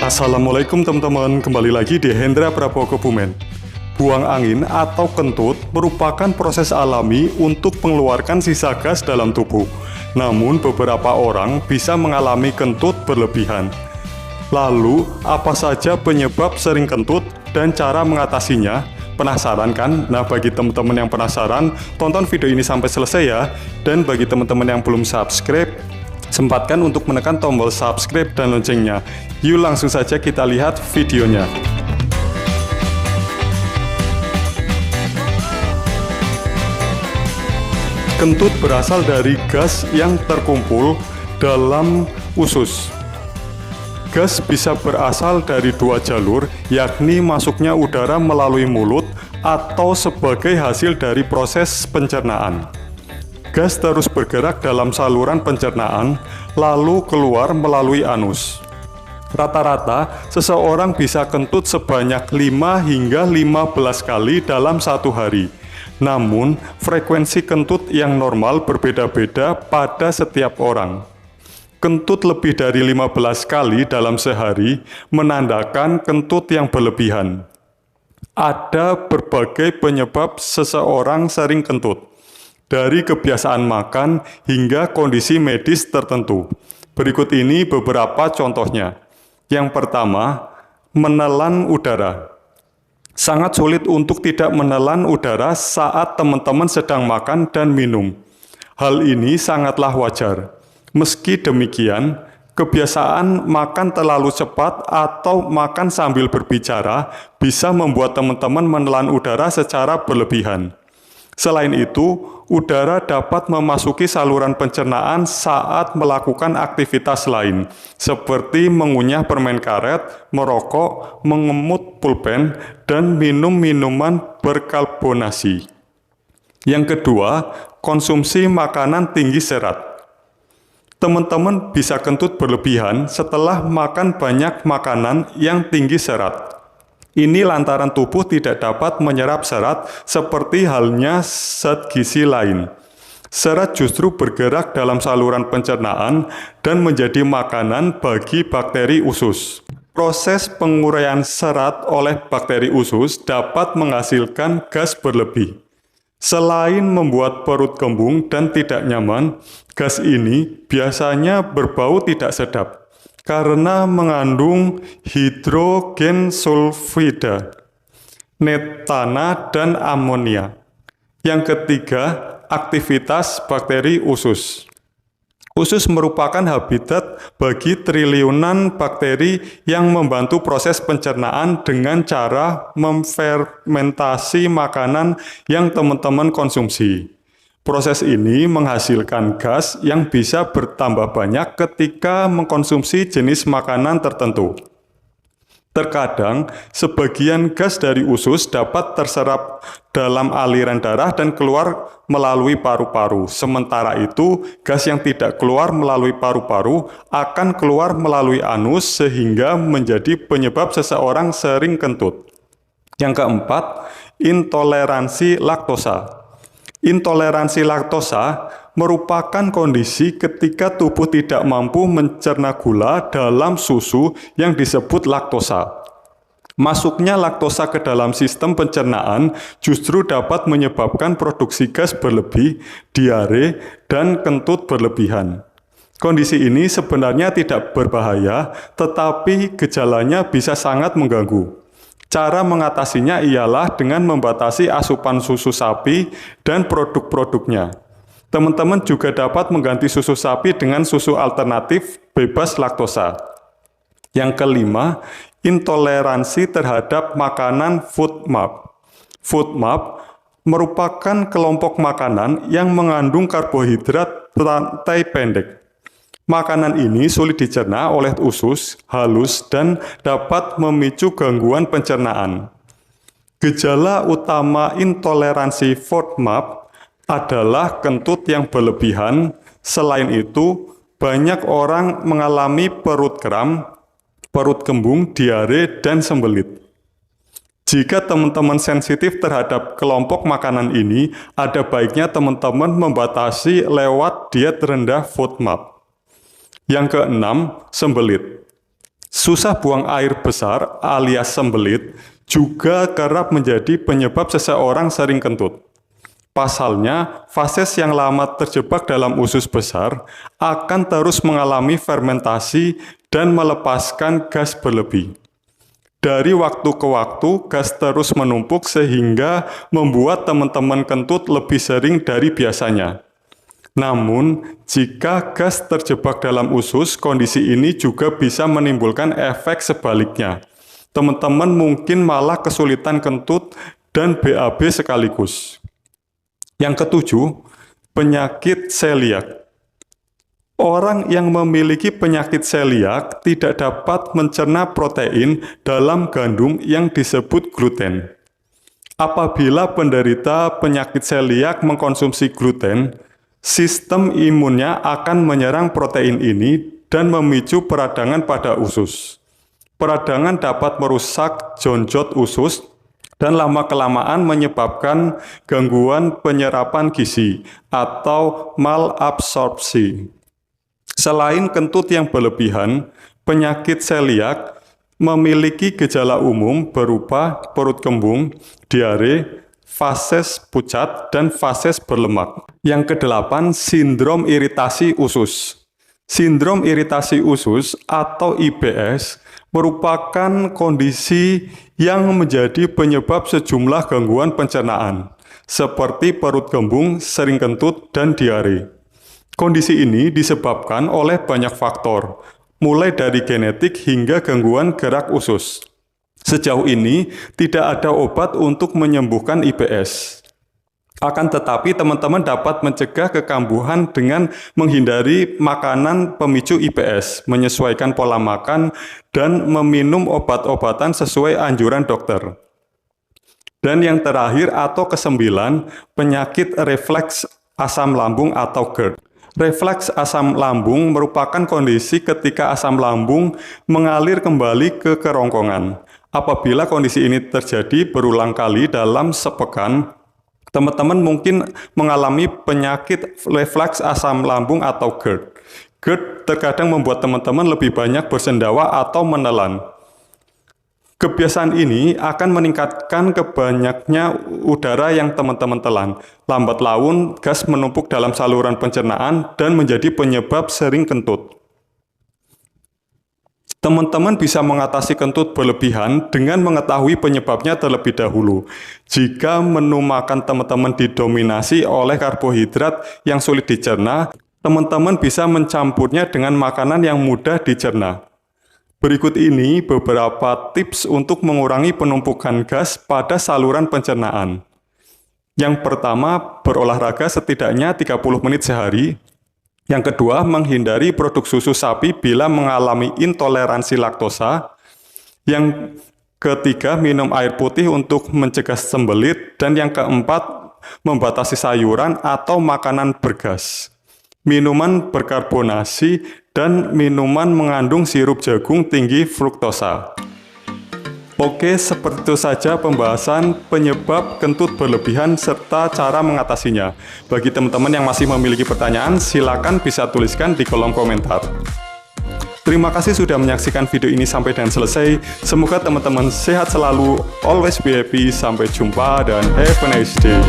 Assalamualaikum teman-teman, kembali lagi di Hendra Prabowo Kebumen. Buang angin atau kentut merupakan proses alami untuk mengeluarkan sisa gas dalam tubuh. Namun beberapa orang bisa mengalami kentut berlebihan. Lalu, apa saja penyebab sering kentut dan cara mengatasinya? Penasaran kan? Nah, bagi teman-teman yang penasaran, tonton video ini sampai selesai ya. Dan bagi teman-teman yang belum subscribe, sempatkan untuk menekan tombol subscribe dan loncengnya. Yuk langsung saja kita lihat videonya. Kentut berasal dari gas yang terkumpul dalam usus. Gas bisa berasal dari dua jalur, yakni masuknya udara melalui mulut atau sebagai hasil dari proses pencernaan. Gas terus bergerak dalam saluran pencernaan, lalu keluar melalui anus. Rata-rata, seseorang bisa kentut sebanyak 5 hingga 15 kali dalam satu hari. Namun, frekuensi kentut yang normal berbeda-beda pada setiap orang. Kentut lebih dari 15 kali dalam sehari menandakan kentut yang berlebihan. Ada berbagai penyebab seseorang sering kentut, dari kebiasaan makan hingga kondisi medis tertentu. Berikut ini beberapa contohnya. Yang pertama, menelan udara. Sangat sulit untuk tidak menelan udara saat teman-teman sedang makan dan minum. Hal ini sangatlah wajar. Meski demikian, kebiasaan makan terlalu cepat atau makan sambil berbicara bisa membuat teman-teman menelan udara secara berlebihan. Selain itu, udara dapat memasuki saluran pencernaan saat melakukan aktivitas lain, seperti mengunyah permen karet, merokok, mengemut pulpen, dan minum minuman berkarbonasi. Yang kedua, konsumsi makanan tinggi serat. Teman-teman bisa kentut berlebihan setelah makan banyak makanan yang tinggi serat. Ini lantaran tubuh tidak dapat menyerap serat seperti halnya zat gizi lain. Serat justru bergerak dalam saluran pencernaan dan menjadi makanan bagi bakteri usus. Proses penguraian serat oleh bakteri usus dapat menghasilkan gas berlebih. Selain membuat perut kembung dan tidak nyaman, gas ini biasanya berbau tidak sedap karena mengandung hidrogen sulfida, metana, dan amonia. Yang ketiga, aktivitas bakteri usus. Usus merupakan habitat bagi triliunan bakteri yang membantu proses pencernaan dengan cara memfermentasi makanan yang teman-teman konsumsi. Proses ini menghasilkan gas yang bisa bertambah banyak ketika mengkonsumsi jenis makanan tertentu. Terkadang, sebagian gas dari usus dapat terserap dalam aliran darah dan keluar melalui paru-paru. Sementara itu, gas yang tidak keluar melalui paru-paru akan keluar melalui anus sehingga menjadi penyebab seseorang sering kentut. Yang keempat, intoleransi laktosa. Intoleransi laktosa merupakan kondisi ketika tubuh tidak mampu mencerna gula dalam susu yang disebut laktosa. Masuknya laktosa ke dalam sistem pencernaan justru dapat menyebabkan produksi gas berlebih, diare, dan kentut berlebihan. Kondisi ini sebenarnya tidak berbahaya, tetapi gejalanya bisa sangat mengganggu. Cara mengatasinya ialah dengan membatasi asupan susu sapi dan produk-produknya. Teman-teman juga dapat mengganti susu sapi dengan susu alternatif bebas laktosa. Yang kelima, intoleransi terhadap makanan FODMAP. FODMAP merupakan kelompok makanan yang mengandung karbohidrat rantai pendek. Makanan ini sulit dicerna oleh usus, halus, dan dapat memicu gangguan pencernaan. Gejala utama intoleransi FODMAP adalah kentut yang berlebihan. Selain itu, banyak orang mengalami perut kram, perut kembung, diare, dan sembelit. Jika teman-teman sensitif terhadap kelompok makanan ini, ada baiknya teman-teman membatasi lewat diet rendah FODMAP. Yang keenam, sembelit. Susah buang air besar alias sembelit juga kerap menjadi penyebab seseorang sering kentut. Pasalnya, fases yang lama terjebak dalam usus besar akan terus mengalami fermentasi dan melepaskan gas berlebih. Dari waktu ke waktu, gas terus menumpuk sehingga membuat teman-teman kentut lebih sering dari biasanya. Namun, jika gas terjebak dalam usus, kondisi ini juga bisa menimbulkan efek sebaliknya. Teman-teman mungkin malah kesulitan kentut dan BAB sekaligus. Yang ketujuh, penyakit celiak. Orang yang memiliki penyakit celiak tidak dapat mencerna protein dalam gandum yang disebut gluten. Apabila penderita penyakit celiak mengkonsumsi gluten, sistem imunnya akan menyerang protein ini dan memicu peradangan pada usus. Peradangan dapat merusak jonjot usus dan lama-kelamaan menyebabkan gangguan penyerapan gizi atau malabsorpsi. Selain kentut yang berlebihan, penyakit celiak memiliki gejala umum berupa perut kembung, diare, fases pucat, dan fases berlemak. Yang kedelapan, sindrom iritasi usus. Sindrom iritasi usus atau IBS merupakan kondisi yang menjadi penyebab sejumlah gangguan pencernaan, seperti perut kembung, sering kentut, dan diare. Kondisi ini disebabkan oleh banyak faktor, mulai dari genetik hingga gangguan gerak usus. Sejauh ini, tidak ada obat untuk menyembuhkan IBS. Akan tetapi, teman-teman dapat mencegah kekambuhan dengan menghindari makanan pemicu IBS, menyesuaikan pola makan, dan meminum obat-obatan sesuai anjuran dokter. Dan yang terakhir atau kesembilan, penyakit refleks asam lambung atau GERD. Refleks asam lambung merupakan kondisi ketika asam lambung mengalir kembali ke kerongkongan. Apabila kondisi ini terjadi berulang kali dalam sepekan, teman-teman mungkin mengalami penyakit refleks asam lambung atau GERD. GERD terkadang membuat teman-teman lebih banyak bersendawa atau menelan. Kebiasaan ini akan meningkatkan kebanyaknya udara yang teman-teman telan. Lambat laun, gas menumpuk dalam saluran pencernaan dan menjadi penyebab sering kentut. Teman-teman bisa mengatasi kentut berlebihan dengan mengetahui penyebabnya terlebih dahulu. Jika menu makan teman-teman didominasi oleh karbohidrat yang sulit dicerna, teman-teman bisa mencampurnya dengan makanan yang mudah dicerna. Berikut ini beberapa tips untuk mengurangi penumpukan gas pada saluran pencernaan. Yang pertama, berolahraga setidaknya 30 menit sehari. Yang kedua, menghindari produk susu sapi bila mengalami intoleransi laktosa. Yang ketiga, minum air putih untuk mencegah sembelit. Dan yang keempat, membatasi sayuran atau makanan bergas, minuman berkarbonasi, dan minuman mengandung sirup jagung tinggi fruktosa. Oke, seperti itu saja pembahasan penyebab kentut berlebihan serta cara mengatasinya. Bagi teman-teman yang masih memiliki pertanyaan, silakan bisa tuliskan di kolom komentar. Terima kasih sudah menyaksikan video ini sampai dan selesai. Semoga teman-teman sehat selalu, always be happy, sampai jumpa, dan have a nice day.